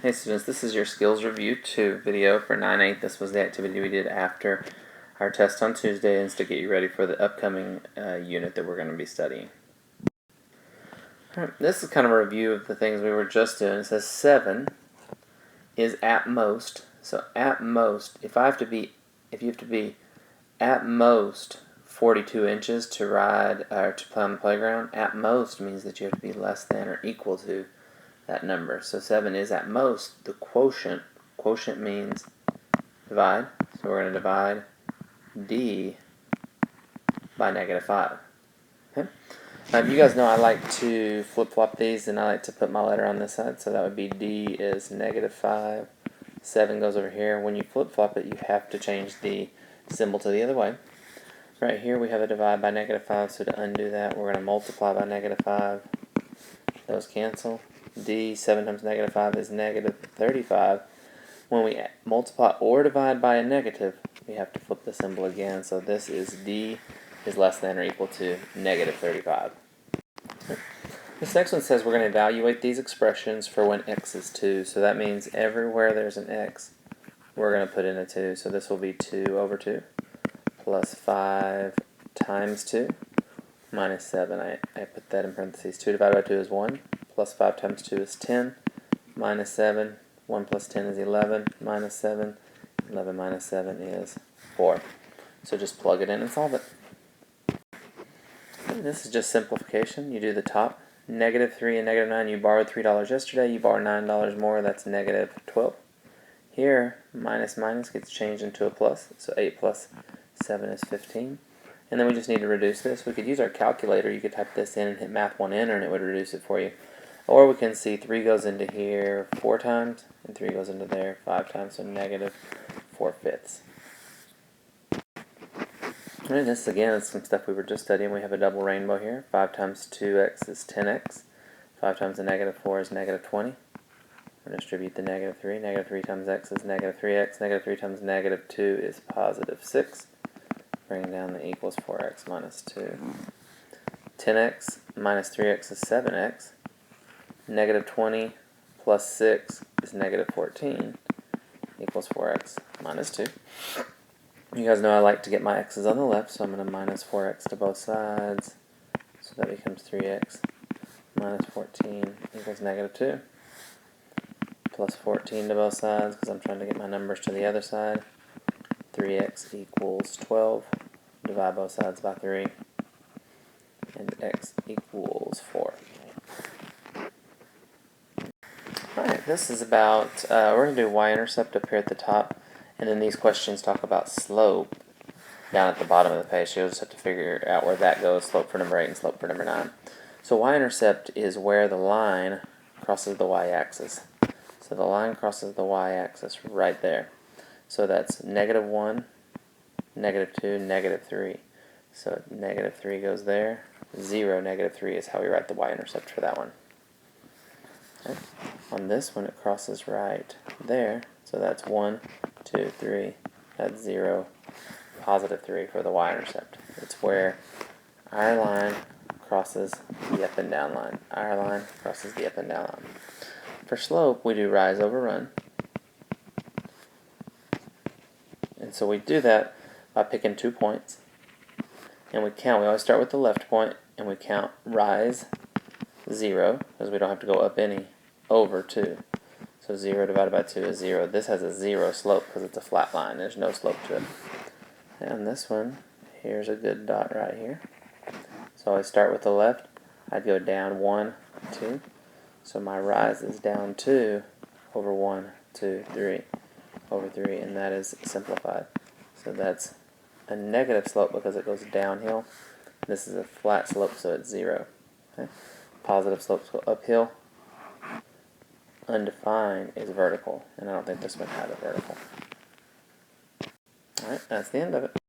Hey students, this is your Skills Review 2 video for 9/8. This was the activity we did after our test on Tuesday and to get you ready for the upcoming unit that we're going to be studying. Alright, this is kind of a review of the things we were just doing. It says 7 is at most. So at most, if you have to be at most 42 inches to ride or to play on the playground, at most means that you have to be less than or equal to that number. So 7 is at most the quotient. Quotient means divide. So we're going to divide D by -5. Okay? You guys know I like to flip-flop these, and I like to put my letter on this side. So that would be D is -5. 7 goes over here. When you flip-flop it, you have to change the symbol to the other way. Right here we have a divide by -5, so to undo that, we're going to multiply by -5. Those cancel. D, 7 times -5 is -35. When we multiply or divide by a negative, we have to flip the symbol again. So this is D is less than or equal to -35. This next one says we're going to evaluate these expressions for when x is 2. So that means everywhere there's an x, we're going to put in a 2. So this will be 2 over 2 plus 5 times 2 minus 7. I put that in parentheses. 2 divided by 2 is 1. Plus 5 times 2 is 10, minus 7, 1 plus 10 is 11, minus 7, 11 minus 7 is 4. So just plug it in and solve it. And this is just simplification. You do the top, -3 and -9. You borrowed $3 yesterday, you borrowed $9 more, that's -12. Here, minus minus gets changed into a plus, so 8 plus 7 is 15. And then we just need to reduce this. We could use our calculator. You could type this in and hit Math 1 Enter and it would reduce it for you. Or we can see 3 goes into here 4 times, and 3 goes into there 5 times, so -4/5. And this again is some stuff we were just studying. We have a double rainbow here. 5 times 2x is 10x. 5 times a -4 is -20. We'll distribute the -3. -3 times x is -3x. -3 times -2 is +6. Bring down the equals 4x minus 2. 10x minus 3x is 7x. -20 plus 6 is -14 equals 4x minus 2. You guys know I like to get my x's on the left, so I'm going to minus 4x to both sides. So that becomes 3x minus 14 equals -2. Plus 14 to both sides because I'm trying to get my numbers to the other side. 3x equals 12. Divide both sides by 3. And x equals 4. Alright, this is about, we're going to do y-intercept up here at the top, and then these questions talk about slope down at the bottom of the page. So you'll just have to figure out where that goes, slope for number 8 and slope for number 9. So y-intercept is where the line crosses the y-axis. So the line crosses the y-axis right there. So that's -1, -2, -3. So -3 goes there. 0, -3 is how we write the y-intercept for that one. Okay. On this one, it crosses right there. So that's 1, 2, 3. That's 0, +3 for the y-intercept. It's where our line crosses the up and down line. Our line crosses the up and down line. For slope, we do rise over run. And so we do that by picking 2 points. And we count. We always start with the left point, and we count rise 0, because we don't have to go up any, over 2. So 0 divided by 2 is 0. This has a 0 slope because it's a flat line. There's no slope to it. And this one, here's a good dot right here. So I start with the left. I'd go down 1, 2. So my rise is down 2 over 1, 2, 3, over 3, and that is simplified. So that's a negative slope because it goes downhill. This is a flat slope, so it's 0. Okay? Positive slopes go uphill. Undefined is vertical, and I don't think this one had a vertical. Alright, that's the end of it.